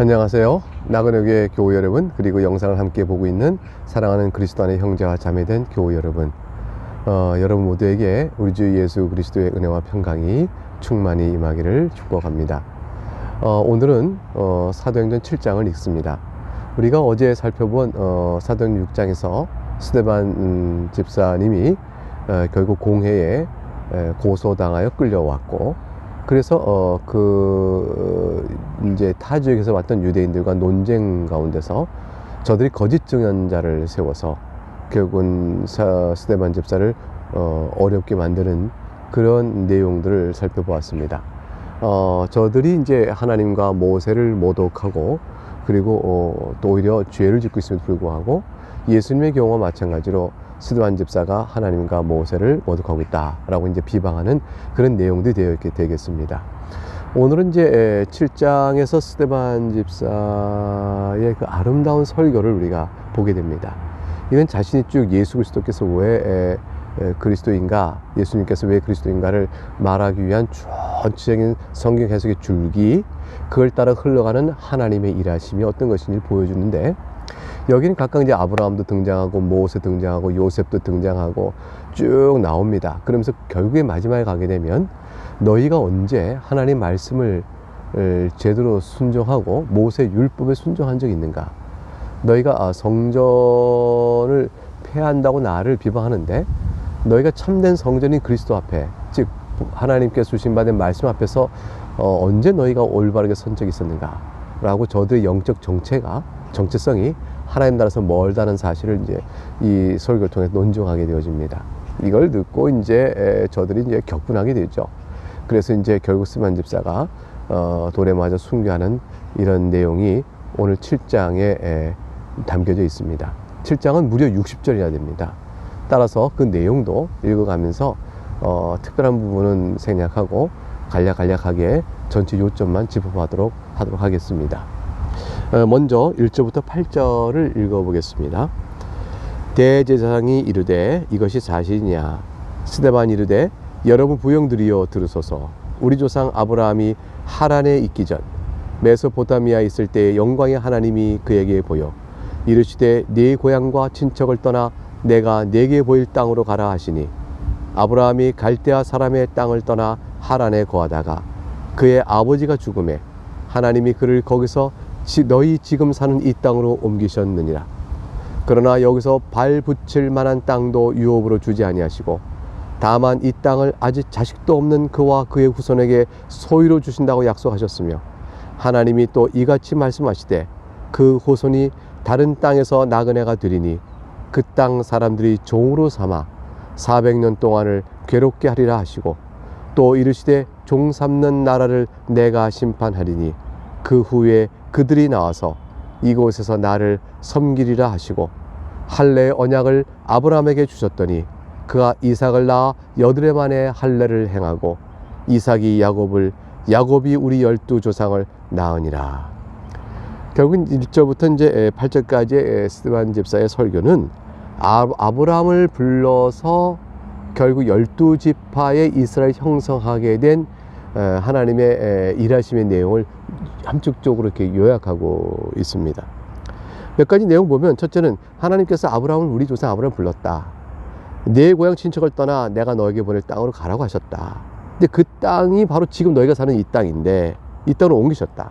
안녕하세요. 나그네교회 교우 여러분, 그리고 영상을 함께 보고 있는 사랑하는 그리스도 안의 형제와 자매된 교우 여러분, 여러분 모두에게 우리 주 예수 그리스도의 은혜와 평강이 충만히 임하기를 축복합니다. 오늘은 사도행전 7장을 읽습니다. 우리가 어제 살펴본 사도행전 6장에서 스데반 집사님이 결국 공회에 고소당하여 끌려왔고, 그래서 이제 타 지역에서 왔던 유대인들과 논쟁 가운데서 저들이 거짓 증언자를 세워서 결국은 스데반 집사를 어렵게 만드는 그런 내용들을 살펴보았습니다. 저들이 이제 하나님과 모세를 모독하고, 그리고 또 오히려 죄를 짓고 있음에도 불구하고 예수님의 경우와 마찬가지로 스데반 집사가 하나님과 모세를 모독하고 있다라고 이제 비방하는 그런 내용들이 되겠습니다. 오늘은 이제 7장에서 스데반 집사의 그 아름다운 설교를 우리가 보게 됩니다. 이건 자신이 쭉 예수 그리스도께서 왜 그리스도인가, 예수님께서 왜 그리스도인가를 말하기 위한 전체적인 성경 해석의 줄기, 그걸 따라 흘러가는 하나님의 일하심이 어떤 것인지 보여주는데, 여기는 각각 이제 아브라함도 등장하고 모세 등장하고 요셉도 등장하고 쭉 나옵니다. 그러면서 결국에 마지막에 가게 되면 너희가 언제 하나님 말씀을 제대로 순종하고 모세 율법에 순종한 적이 있는가? 너희가 성전을 폐한다고 나를 비방하는데, 너희가 참된 성전인 그리스도 앞에, 즉 하나님께서 주신 받은 말씀 앞에서 언제 너희가 올바르게 선 적이 있었는가? 라고 저들의 영적 정체성이 하나님 나라에서 멀다는 사실을 이제 이 설교를 통해 논증하게 되어집니다. 이걸 듣고 이제 저들이 이제 격분하게 되죠. 그래서 이제 결국 스데반 집사가 돌에 맞아 순교하는 이런 내용이 오늘 7장에 담겨져 있습니다. 7장은 무려 60절이나 됩니다. 따라서 그 내용도 읽어가면서 특별한 부분은 생략하고 간략하게 전체 요점만 짚어보도록 하겠습니다. 먼저 1절부터 8절을 읽어보겠습니다. 대제사장이 이르되 이것이 사실이냐? 스데반이 이르되 여러분 부형들이여 들으소서. 우리 조상 아브라함이 하란에 있기 전 메소포타미아에 있을 때의 영광의 하나님이 그에게 보여 이르시되 네 고향과 친척을 떠나 내가 네게 보일 땅으로 가라 하시니, 아브라함이 갈대아 사람의 땅을 떠나 하란에 거하다가 그의 아버지가 죽음에 하나님이 그를 거기서 너희 지금 사는 이 땅으로 옮기셨느니라. 그러나 여기서 발 붙일 만한 땅도 유업으로 주지 아니하시고, 다만 이 땅을 아직 자식도 없는 그와 그의 후손에게 소유로 주신다고 약속하셨으며, 하나님이 또 이같이 말씀하시되 그 후손이 다른 땅에서 나그네가 되리니 그 땅 사람들이 종으로 삼아 400년 동안을 괴롭게 하리라 하시고, 또 이르시되 종 삼는 나라를 내가 심판하리니 그 후에 그들이 나와서 이곳에서 나를 섬기리라 하시고, 할례의 언약을 아브라함에게 주셨더니 그가 이삭을 낳아 여드레 만에 할례를 행하고 이삭이 야곱이 우리 12조상을 낳으니라. 결국은 1절부터 이제 8절까지의 스데반 집사의 설교는 아브라함을 불러서 결국 12지파의 이스라엘 형성하게 된 하나님의 일하심의 내용을 함축적으로 이렇게 요약하고 있습니다. 몇 가지 내용 보면, 첫째는 하나님께서 아브라함을 우리 조상 아브라함을 불렀다. 내 고향 친척을 떠나 내가 너에게 보낼 땅으로 가라고 하셨다. 근데 그 땅이 바로 지금 너희가 사는 이 땅인데 이 땅으로 옮기셨다.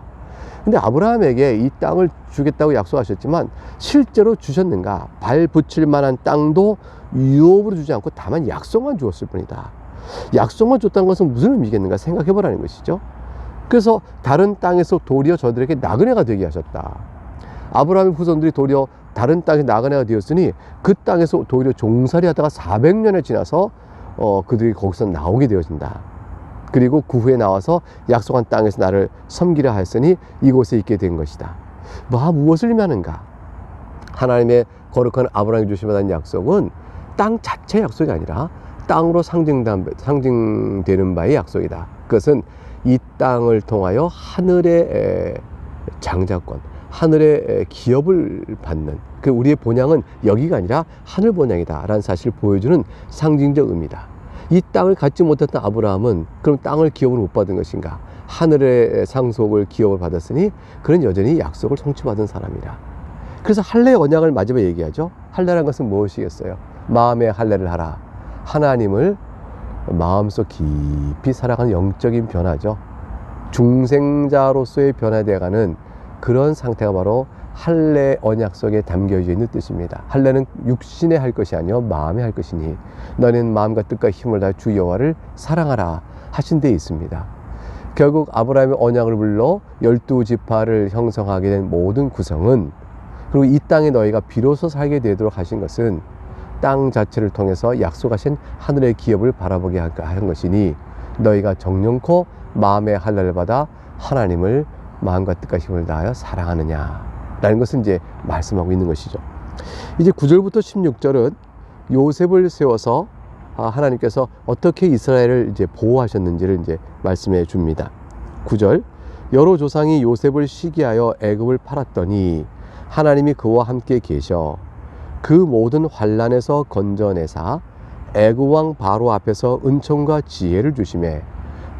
근데 아브라함에게 이 땅을 주겠다고 약속하셨지만 실제로 주셨는가? 발 붙일 만한 땅도 유업으로 주지 않고 다만 약속만 주었을 뿐이다. 약속만 줬다는 것은 무슨 의미겠는가 생각해보라는 것이죠. 그래서 다른 땅에서 도리어 저들에게 나그네가 되게 하셨다. 아브라함의 후손들이 도리어 다른 땅에 나그네가 되었으니 그 땅에서 도리어 종살이 하다가 400년을 지나서 그들이 거기서 나오게 되어진다. 그리고 그 후에 나와서 약속한 땅에서 나를 섬기려 하였으니 이곳에 있게 된 것이다. 무엇을 의미하는가? 하나님의 거룩한 아브라함이 주시받은 약속은 땅 자체 약속이 아니라 땅으로 상징되는 바의 약속이다. 그것은 이 땅을 통하여 하늘의 장자권, 하늘의 기업을 받는, 우리의 본향은 여기가 아니라 하늘 본향이다 라는 사실을 보여주는 상징적 의미다. 이 땅을 갖지 못했던 아브라함은 그럼 땅을 기업으로 못 받은 것인가? 하늘의 상속을 기업을 받았으니 그는 여전히 약속을 성취받은 사람이라. 그래서 할례 언약을 마지막에 얘기하죠. 할례라는 것은 무엇이겠어요? 마음의 할례를 하라. 하나님을 마음속 깊이 살아가는 영적인 변화죠. 중생자로서의 변화되어가는 그런 상태가 바로 할례 언약 속에 담겨져 있는 뜻입니다. 할례는 육신에 할 것이 아니요 마음에 할 것이니 너는 마음과 뜻과 힘을 다해 주 여호와를 사랑하라 하신 데 있습니다. 결국 아브라함의 언약을 불러 12지파를 형성하게 된 모든 구성은, 그리고 이 땅에 너희가 비로소 살게 되도록 하신 것은 땅 자체를 통해서 약속하신 하늘의 기업을 바라보게 한 것이니 너희가 정령코 마음의 할례를 받아 하나님을 마음과 뜻과 힘을 다하여 사랑하느냐 라는 것을 이제 말씀하고 있는 것이죠. 이제 9절부터 16절은 요셉을 세워서 하나님께서 어떻게 이스라엘을 이제 보호하셨는지를 이제 말씀해 줍니다. 9절, 여러 조상이 요셉을 시기하여 애굽을 팔았더니 하나님이 그와 함께 계셔 그 모든 환난에서 건져내사 애굽 왕 바로 앞에서 은총과 지혜를 주시매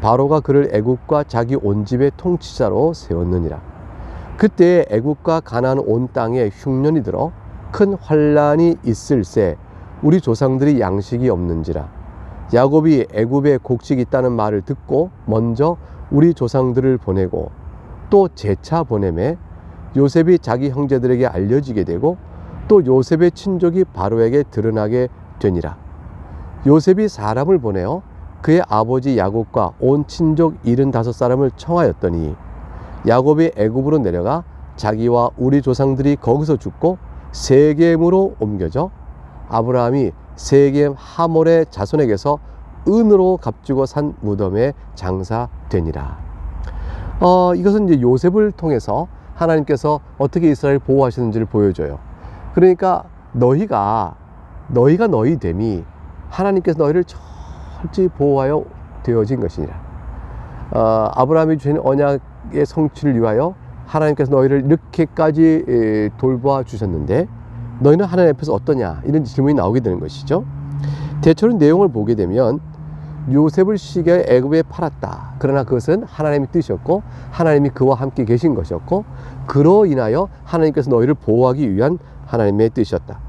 바로가 그를 애굽과 자기 온 집의 통치자로 세웠느니라. 그때 애굽과 가나안 온 땅에 흉년이 들어 큰 환난이 있을새 우리 조상들이 양식이 없는지라. 야곱이 애굽에 곡식이 있다는 말을 듣고 먼저 우리 조상들을 보내고 또 재차 보내매 요셉이 자기 형제들에게 알려지게 되고 또 요셉의 친족이 바로에게 드러나게 되니라. 요셉이 사람을 보내어 그의 아버지 야곱과 온 친족 75사람을 청하였더니 야곱이 애굽으로 내려가 자기와 우리 조상들이 거기서 죽고 세겜으로 옮겨져 아브라함이 세겜 하몰의 자손에게서 은으로 값주고 산 무덤에 장사되니라. 이것은 이제 요셉을 통해서 하나님께서 어떻게 이스라엘을 보호하시는지를 보여줘요. 그러니까 너희가 너희됨이 하나님께서 너희를 철저히 보호하여 되어진 것이니라. 아브라함이 주신 언약의 성취를 위하여 하나님께서 너희를 이렇게까지 돌봐 주셨는데 너희는 하나님 앞에서 어떠냐, 이런 질문이 나오게 되는 것이죠. 대체로 내용을 보게 되면 요셉을 시기하여 애굽에 팔았다. 그러나 그것은 하나님의 뜻이었고 하나님이 그와 함께 계신 것이었고 그로 인하여 하나님께서 너희를 보호하기 위한 하나님의 뜻이었다.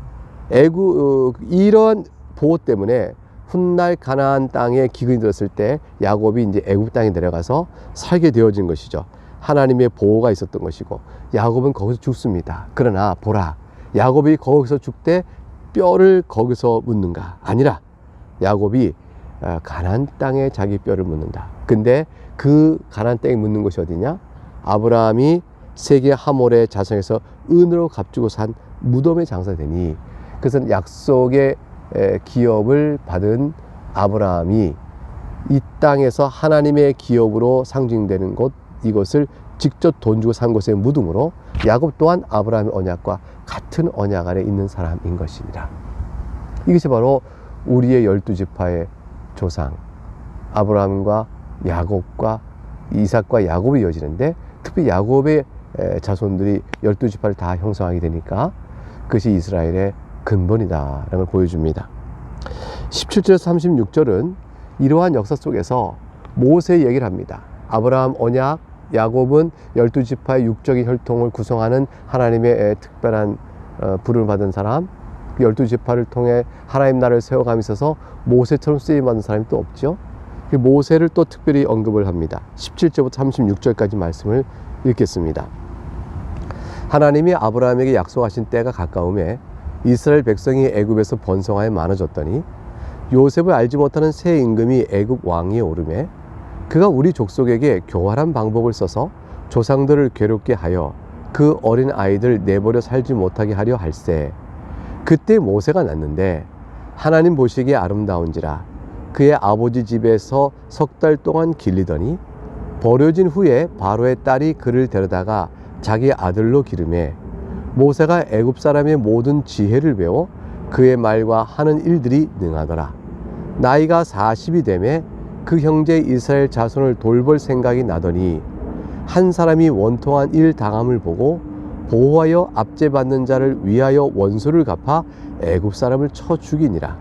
이러한 보호 때문에 훗날 가나안 땅에 기근이 들었을 때 야곱이 이제 애굽 땅에 내려가서 살게 되어진 것이죠. 하나님의 보호가 있었던 것이고 야곱은 거기서 죽습니다. 그러나 보라, 야곱이 거기서 죽되 뼈를 거기서 묻는가? 아니라 야곱이 가나안 땅에 자기 뼈를 묻는다. 근데 그 가나안 땅에 묻는 것이 어디냐? 아브라함이 세계 하몰의 자손에서 은으로 값주고 산 무덤에 장사되니, 그것은 약속의 기업을 받은 아브라함이 이 땅에서 하나님의 기업으로 상징되는 곳, 이것을 직접 돈 주고 산 곳의 무덤으로 야곱 또한 아브라함의 언약과 같은 언약 아래 있는 사람인 것입니다. 이것이 바로 우리의 12지파의 조상 아브라함과 야곱과 이삭과 야곱이 이어지는데, 특히 야곱의 자손들이 12지파를 다 형성하게 되니까 그것이 이스라엘의 근본이다라는 걸 보여줍니다. 17절에서 36절은 이러한 역사 속에서 모세의 얘기를 합니다. 아브라함 언약, 야곱은 12지파의 육적인 혈통을 구성하는 하나님의 특별한 부름을 받은 사람, 12지파를 통해 하나님 나라를 세워감에 있어서 모세처럼 쓰임받은 사람이 또 없죠. 모세를 또 특별히 언급을 합니다. 17절부터 36절까지 말씀을 읽겠습니다. 하나님이 아브라함에게 약속하신 때가 가까움에 이스라엘 백성이 애굽에서 번성하여 많아졌더니 요셉을 알지 못하는 새 임금이 애굽 왕위에 오르매 그가 우리 족속에게 교활한 방법을 써서 조상들을 괴롭게 하여 그 어린 아이들 내버려 살지 못하게 하려 할세. 그때 모세가 났는데 하나님 보시기에 아름다운지라 그의 아버지 집에서 석 달 동안 길리더니 버려진 후에 바로의 딸이 그를 데려다가 자기 아들로 기르매 모세가 애굽 사람의 모든 지혜를 배워 그의 말과 하는 일들이 능하더라. 나이가 40이 되매 그 형제 이스라엘 자손을 돌볼 생각이 나더니 한 사람이 원통한 일 당함을 보고 보호하여 압제받는 자를 위하여 원수를 갚아 애굽 사람을 쳐 죽이니라.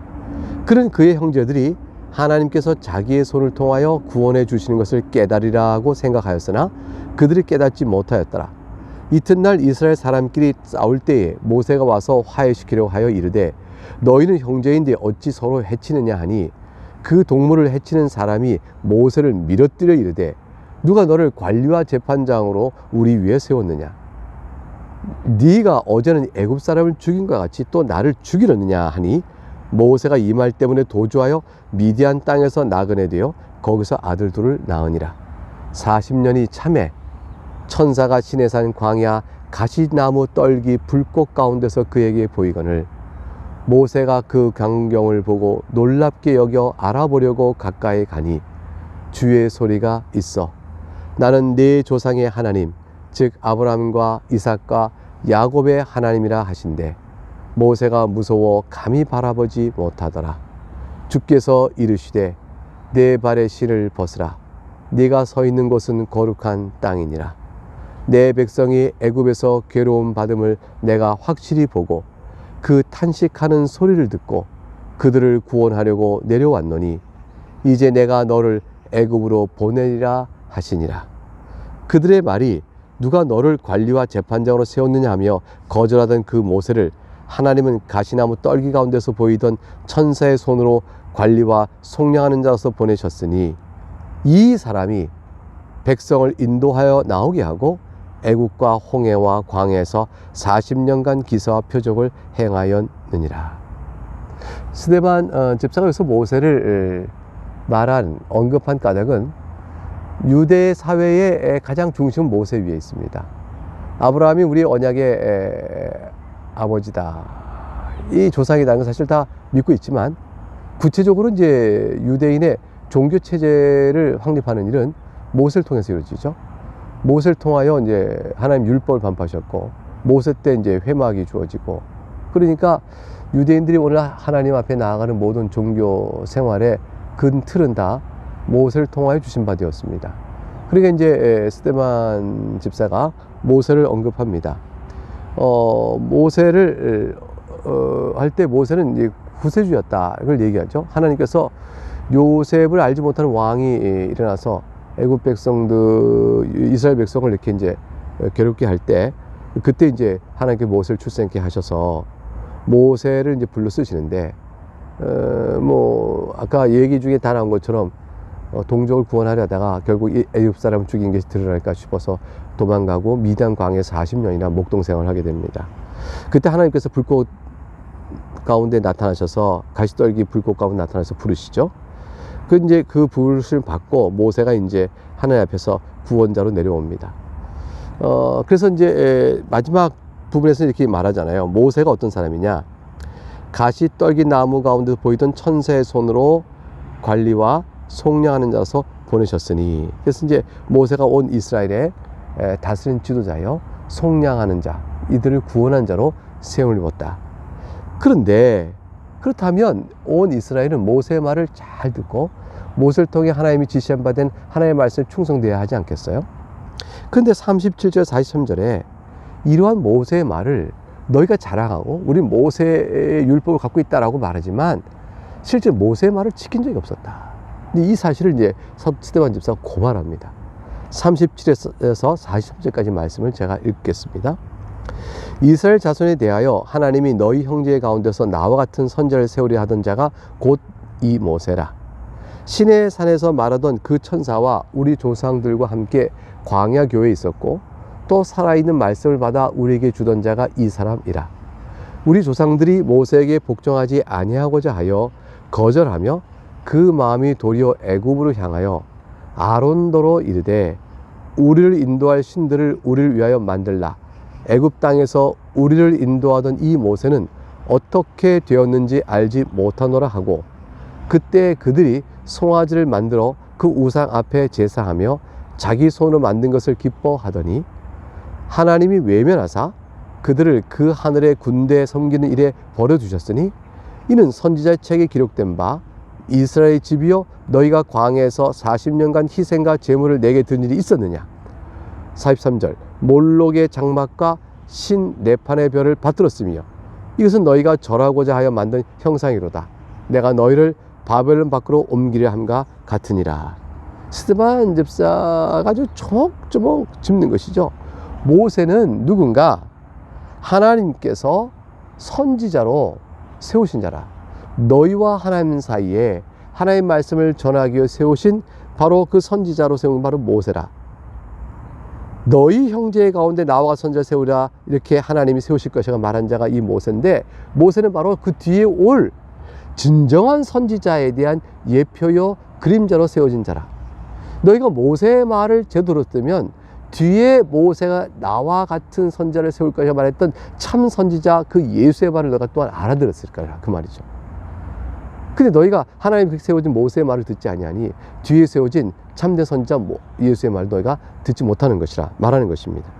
그는 그의 형제들이 하나님께서 자기의 손을 통하여 구원해 주시는 것을 깨달으라고 생각하였으나 그들이 깨닫지 못하였더라. 이튿날 이스라엘 사람끼리 싸울 때에 모세가 와서 화해시키려고 하여 이르되 너희는 형제인데 어찌 서로 해치느냐 하니 그 동물을 해치는 사람이 모세를 밀어뜨려 이르되 누가 너를 관리와 재판장으로 우리 위에 세웠느냐? 네가 어제는 애굽 사람을 죽인 것 같이 또 나를 죽이려느냐 하니 모세가 이 말 때문에 도주하여 미디안 땅에서 나그네 되어 거기서 아들 둘을 낳으니라. 40년이 참에 천사가 시내산 광야 가시나무 떨기 불꽃 가운데서 그에게 보이거늘 모세가 그 광경을 보고 놀랍게 여겨 알아보려고 가까이 가니 주의 소리가 있어 나는 네 조상의 하나님 즉 아브라함과 이삭과 야곱의 하나님이라 하신대 모세가 무서워 감히 바라보지 못하더라. 주께서 이르시되 내 발의 실을 벗으라. 네가 서 있는 곳은 거룩한 땅이니라. 내 백성이 애굽에서 괴로움 받음을 내가 확실히 보고 그 탄식하는 소리를 듣고 그들을 구원하려고 내려왔노니 이제 내가 너를 애굽으로 보내리라 하시니라. 그들의 말이 누가 너를 관리와 재판장으로 세웠느냐 하며 거절하던 그 모세를 하나님은 가시나무 떨기 가운데서 보이던 천사의 손으로 관리와 속량하는 자로서 보내셨으니 이 사람이 백성을 인도하여 나오게 하고 애국과 홍해와 광해에서 40년간 기사와 표적을 행하였느니라. 스데반 집사가 여기서 모세를 언급한 까닭은 유대 사회의 가장 중심은 모세 위에 있습니다. 아브라함이 우리 언약의 아버지다. 이 조상이라는 건 사실 다 믿고 있지만 구체적으로 이제 유대인의 종교 체제를 확립하는 일은 모세를 통해서 이루어지죠. 모세를 통하여 이제 하나님 율법을 반포하셨고 모세 때 이제 회막이 주어지고 그러니까 유대인들이 오늘 하나님 앞에 나아가는 모든 종교 생활의 근 틀은 다 모세를 통하여 주신 바 되었습니다. 그러니까 이제 스데반 집사가 모세를 언급합니다. 모세를 할 때 모세는 이제 구세주였다 이걸 얘기하죠. 하나님께서 요셉을 알지 못하는 왕이 일어나서 애굽 백성들 이스라엘 백성을 이렇게 이제 괴롭게 할 때 그때 이제 하나님께 모세를 출생케 하셔서 모세를 이제 불러 쓰시는데 뭐 아까 얘기 중에 다 나온 것처럼 동족을 구원하려다가 결국 애굽 사람을 죽인 것이 드러날까 싶어서 도망가고 미디안 광야에 40년이나 목동 생활을 하게 됩니다. 그때 하나님께서 불꽃 가운데 나타나셔서 가시떨기 불꽃 가운데 나타나서 부르시죠. 이제 그 부르심을 받고 모세가 이제 하나님 앞에서 구원자로 내려옵니다. 그래서 이제 마지막 부분에서 이렇게 말하잖아요. 모세가 어떤 사람이냐? 가시떨기 나무 가운데 보이던 천사의 손으로 관리와 속량하는 자로서 보내셨으니 그래서 이제 모세가 온 이스라엘의 다스린 지도자여 속량하는 자 이들을 구원한 자로 세움을 입었다. 그런데 그렇다면 온 이스라엘은 모세의 말을 잘 듣고 모세를 통해 하나님이 지시한 바 된 하나님의 말씀에 충성되어야 하지 않겠어요? 그런데 37절 43절에 이러한 모세의 말을 너희가 자랑하고 우리 모세의 율법을 갖고 있다라고 말하지만 실제 모세의 말을 지킨 적이 없었다. 이 사실을 이제 스데반 집사가 고발합니다. 37에서 43절까지 말씀을 제가 읽겠습니다. 이스라엘 자손에 대하여 하나님이 너희 형제 가운데서 나와 같은 선지자를 세우려 하던 자가 곧 이 모세라. 시내 산에서 말하던 그 천사와 우리 조상들과 함께 광야 교회에 있었고 또 살아있는 말씀을 받아 우리에게 주던 자가 이 사람이라. 우리 조상들이 모세에게 복종하지 아니하고자 하여 거절하며 그 마음이 도리어 애굽으로 향하여 아론도로 이르되 우리를 인도할 신들을 우리를 위하여 만들라. 애굽 땅에서 우리를 인도하던 이 모세는 어떻게 되었는지 알지 못하노라 하고 그때 그들이 송아지를 만들어 그 우상 앞에 제사하며 자기 손으로 만든 것을 기뻐하더니 하나님이 외면하사 그들을 그 하늘의 군대에 섬기는 일에 버려두셨으니 이는 선지자의 책에 기록된 바 이스라엘 집이여 너희가 광야에서 40년간 희생과 제물을 내게 드린 일이 있었느냐. 43절 몰록의 장막과 신 네판의 별을 받들었으며 이것은 너희가 절하고자 하여 만든 형상이로다. 내가 너희를 바벨론 밖으로 옮기려 함과 같으니라. 스데반 집사가 아주 조목조목 짚는 것이죠. 모세는 누군가 하나님께서 선지자로 세우신 자라. 너희와 하나님 사이에 하나님의 말씀을 전하기 위해 세우신 바로 그 선지자로 세운 바로 모세라. 너희 형제 가운데 나와 선지자 세우라 이렇게 하나님이 세우실 것이라 말한 자가 이 모세인데, 모세는 바로 그 뒤에 올 진정한 선지자에 대한 예표요 그림자로 세워진 자라. 너희가 모세의 말을 제대로 들으면 뒤에 모세가 나와 같은 선지자를 세울 것이라 말했던 참 선지자 그 예수의 말을 너가 또한 알아들었을 거라 그 말이죠. 근데 너희가 하나님 세워진 모세의 말을 듣지 아니하니 뒤에 세워진 참된 선지자 예수의 말을 너희가 듣지 못하는 것이라 말하는 것입니다.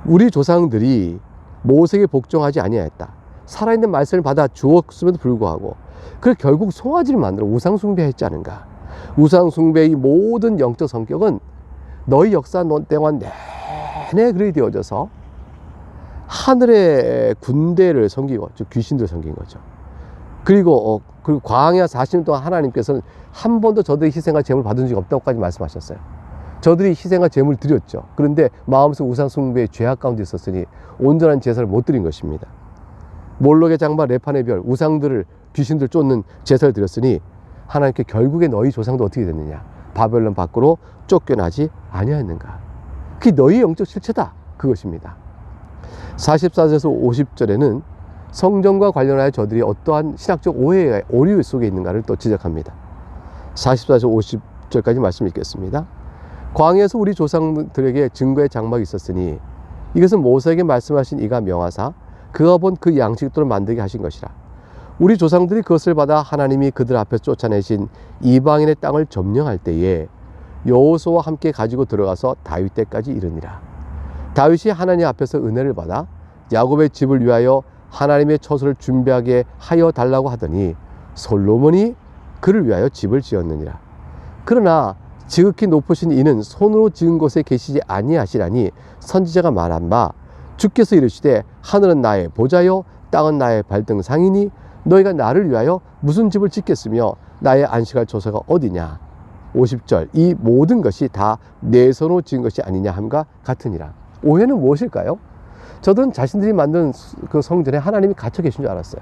우리 조상들이 모세에게 복종하지 아니하였다. 살아있는 말씀을 받아 주었음에도 불구하고 그 결국 송아지를 만들어 우상 숭배했지 않은가. 우상 숭배의 모든 영적 성격은 너희 역사 동안 내내 그렇게 되어져서 하늘의 군대를 섬기고 즉 귀신들을 섬긴 거죠. 그리고 광야 40년 동안 하나님께서는 한 번도 저들이 희생과 제물을 받은 적이 없다고까지 말씀하셨어요. 저들이 희생과 제물을 드렸죠. 그런데 마음속 우상 숭배의 죄악 가운데 있었으니 온전한 제사를 못 드린 것입니다. 몰록의 장막, 레판의 별, 우상들을 귀신들 쫓는 제사를 드렸으니 하나님께 결국에 너희 조상도 어떻게 됐느냐, 바벨론 밖으로 쫓겨나지 아니하였는가. 그게 너희 영적 실체다, 그것입니다. 44절에서 50절에는 성전과 관련하여 저들이 어떠한 신학적 오해의 오류 속에 있는가를 또 지적합니다. 44절 50절까지 말씀 읽겠습니다. 광야에서 우리 조상들에게 증거의 장막이 있었으니 이것은 모세에게 말씀하신 이가 명하사 그가 본 그 양식들을 만들게 하신 것이라. 우리 조상들이 그것을 받아 하나님이 그들 앞에서 쫓아내신 이방인의 땅을 점령할 때에 여호수아와 함께 가지고 들어가서 다윗 때까지 이르니라. 다윗이 하나님 앞에서 은혜를 받아 야곱의 집을 위하여 하나님의 처소를 준비하게 하여 달라고 하더니 솔로몬이 그를 위하여 집을 지었느니라. 그러나 지극히 높으신 이는 손으로 지은 곳에 계시지 아니하시라니 선지자가 말한 바 주께서 이르시되 하늘은 나의 보좌요 땅은 나의 발등상이니 너희가 나를 위하여 무슨 집을 짓겠으며 나의 안식할 처소가 어디냐. 50절 이 모든 것이 다 내 손으로 지은 것이 아니냐 함과 같으니라. 오해는 무엇일까요? 저들은 자신들이 만든 그 성전에 하나님이 갇혀 계신 줄 알았어요.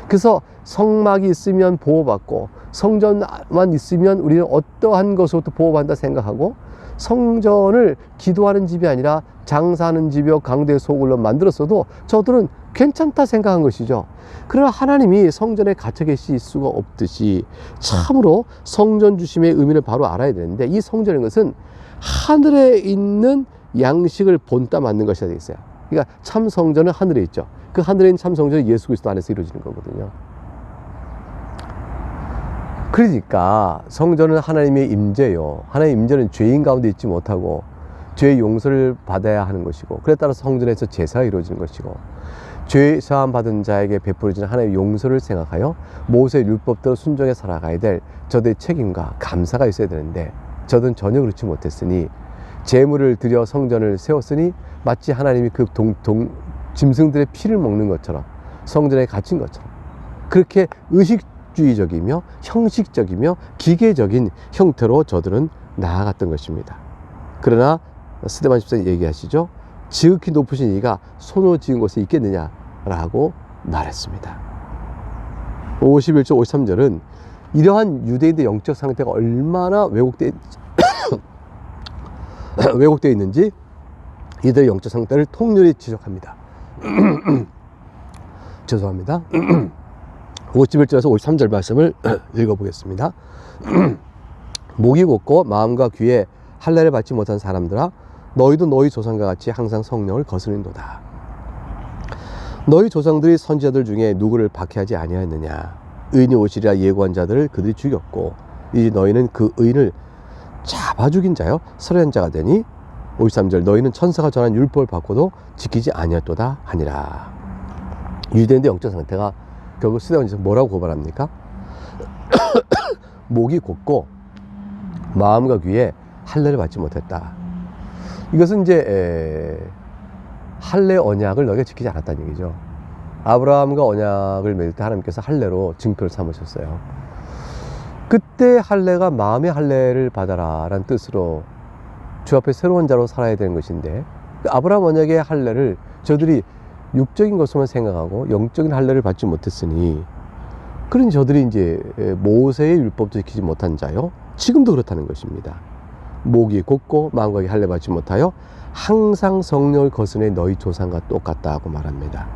그래서 성막이 있으면 보호받고 성전만 있으면 우리는 어떠한 것으로부터 보호받는다 생각하고 성전을 기도하는 집이 아니라 장사하는 집이요 강도의 소굴로 만들었어도 저들은 괜찮다 생각한 것이죠. 그러나 하나님이 성전에 갇혀 계실 수가 없듯이 참으로 성전 주심의 의미를 바로 알아야 되는데, 이 성전인 것은 하늘에 있는 양식을 본따 만든 것이 되어 있어요. 그러니까 참 성전은 하늘에 있죠. 그 하늘에 있는 참 성전은 예수 그리스도 안에서 이루어지는 거거든요. 그러니까 성전은 하나님의 임재요. 하나님의 임재는 죄인 가운데 있지 못하고 죄의 용서를 받아야 하는 것이고, 그에 따라서 성전에서 제사가 이루어지는 것이고, 죄 사함 받은 자에게 베풀어지는 하나님의 용서를 생각하여 모세의 율법대로 순종해 살아가야 될 저들의 책임과 감사가 있어야 되는데, 저들은 전혀 그렇지 못했으니 제물을 드려 성전을 세웠으니 마치 하나님이 그 짐승들의 피를 먹는 것처럼 성전에 갇힌 것처럼 그렇게 의식주의적이며 형식적이며 기계적인 형태로 저들은 나아갔던 것입니다. 그러나 스데반 집사님 얘기하시죠. 지극히 높으신 이가 손으로 지은 곳에 있겠느냐라고 말했습니다. 51절 53절은 이러한 유대인의 영적 상태가 얼마나 왜곡되어 있는지 이들의 영적 상태를 통렬히 지적합니다. 죄송합니다. 51절에서 53절 말씀을 읽어보겠습니다. 목이 곧고 마음과 귀에 할례를 받지 못한 사람들아, 너희도 너희 조상과 같이 항상 성령을 거스르는도다. 너희 조상들이 선지자들 중에 누구를 박해하지 아니하였느냐. 의인이 오시리라 예고한 자들을 그들이 죽였고 이제 너희는 그 의인을 잡아 죽인 자요 살해한 자가 되니 53절 너희는 천사가 전한 율법을 받고도 지키지 아니하였도다 하니라. 유대인의 영적 상태가 결국 스데반에서 뭐라고 고발합니까? 목이 곧고 마음과 귀에 할례를 받지 못했다. 이것은 이제 할례 언약을 너희가 지키지 않았다는 얘기죠. 아브라함과 언약을 맺을 때 하나님께서 할례로 증표를 삼으셨어요. 그때 할례가 마음의 할례를 받아라 라는 뜻으로 주 앞에 새로운 자로 살아야 되는 것인데, 아브라함 언약의 할례를 저들이 육적인 것으로만 생각하고 영적인 할례를 받지 못했으니, 그런 저들이 이제 모세의 율법도 지키지 못한 자요, 지금도 그렇다는 것입니다. 목이 곧고 마음과 할례 받지 못하여 항상 성령을 거스내 너희 조상과 똑같다 하고 말합니다.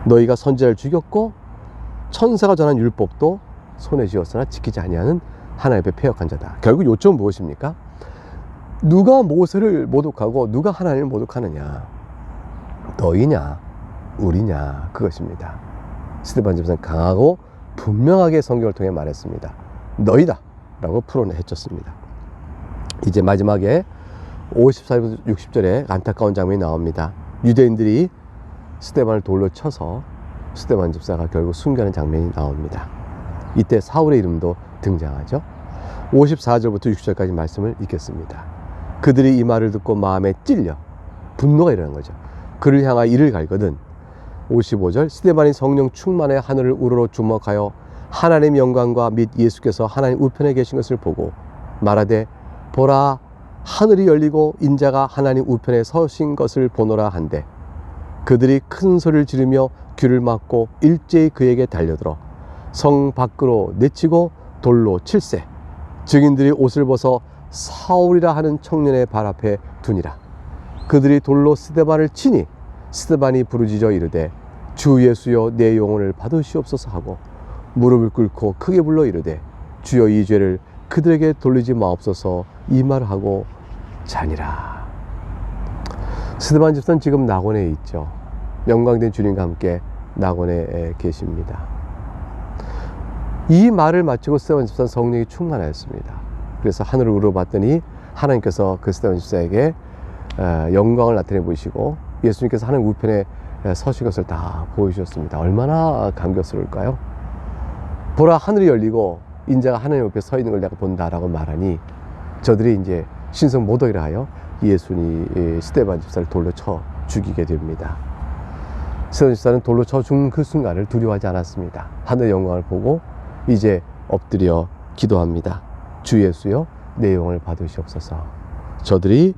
너희가 선지자를 죽였고 천사가 전한 율법도 손에 쥐었으나 지키지 아니하는 하나님 앞에 패역한 자다. 결국 요점은 무엇입니까? 누가 모세를 모독하고 누가 하나님을 모독하느냐? 너희냐 우리냐, 그것입니다. 스데반 집사는 강하고 분명하게 성경을 통해 말했습니다. 너희다 라고 풀어내쳤습니다. 이제 마지막에 54절부터 60절에 안타까운 장면이 나옵니다. 유대인들이 스데반을 돌로 쳐서 스데반 집사가 결국 순교하는 장면이 나옵니다. 이때 사울의 이름도 등장하죠. 54절부터 60절까지 말씀을 읽겠습니다. 그들이 이 말을 듣고 마음에 찔려 분노가 일어난 거죠. 그를 향하여 이를 갈거든. 55절, 스데반이 성령 충만해 하늘을 우러러 주목하여 하나님 영광과 및 예수께서 하나님 우편에 계신 것을 보고 말하되, 보라, 하늘이 열리고 인자가 하나님 우편에 서신 것을 보노라 한데, 그들이 큰 소리를 지르며 귀를 막고 일제히 그에게 달려들어 성 밖으로 내치고 돌로 칠세. 증인들이 옷을 벗어 사울이라 하는 청년의 발 앞에 두니라. 그들이 돌로 스데반을 치니 스데반이 부르짖어 이르되, 주 예수여 내 영혼을 받으시옵소서 하고 무릎을 꿇고 크게 불러 이르되, 주여 이 죄를 그들에게 돌리지 마옵소서 이 말을 하고 자니라. 스데반 집사는 지금 낙원에 있죠. 영광된 주님과 함께 낙원에 계십니다. 이 말을 마치고 스데반 집사는 성령이 충만하였습니다. 그래서 하늘을 우러봤더니 하나님께서 그 스데반 집사에게 영광을 나타내 보이시고 예수님께서 하나님 우편에 서신 것을 다 보여주셨습니다. 얼마나 감격스러울까요? 보라, 하늘이 열리고 인자가 하나님 옆에 서 있는 걸 내가 본다라고 말하니, 저들이 이제 신성 모독이라 하여 예수님 스데반 집사를 돌로 쳐 죽이게 됩니다. 스데반 집사는 돌로 쳐 죽는 그 순간을 두려워하지 않았습니다. 하늘의 영광을 보고 이제 엎드려 기도합니다. 주 예수여 내 영혼을 받으시옵소서. 저들이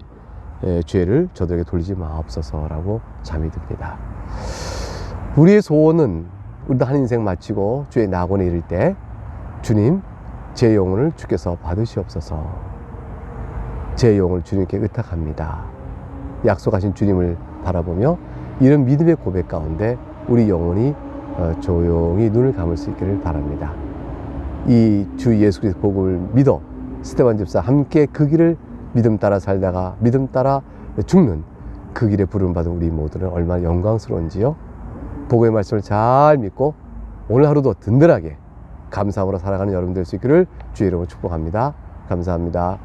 죄를 저들에게 돌리지 마옵소서라고 잠이 듭니다. 우리의 소원은 우리도 한 인생 마치고 주의 낙원에 이를 때, 주님, 제 영혼을 주께서 받으시옵소서. 제 영혼을 주님께 의탁합니다. 약속하신 주님을 바라보며 이런 믿음의 고백 가운데 우리 영혼이 조용히 눈을 감을 수 있기를 바랍니다. 이 주 예수 그리스도 복음을 믿어 스데반 집사 함께 그 길을 믿음 따라 살다가 믿음 따라 죽는 그 길에 부름받은 우리 모두는 얼마나 영광스러운지요. 복음의 말씀을 잘 믿고 오늘 하루도 든든하게 감사함으로 살아가는 여러분 될 수 있기를 주의 이름으로 축복합니다. 감사합니다.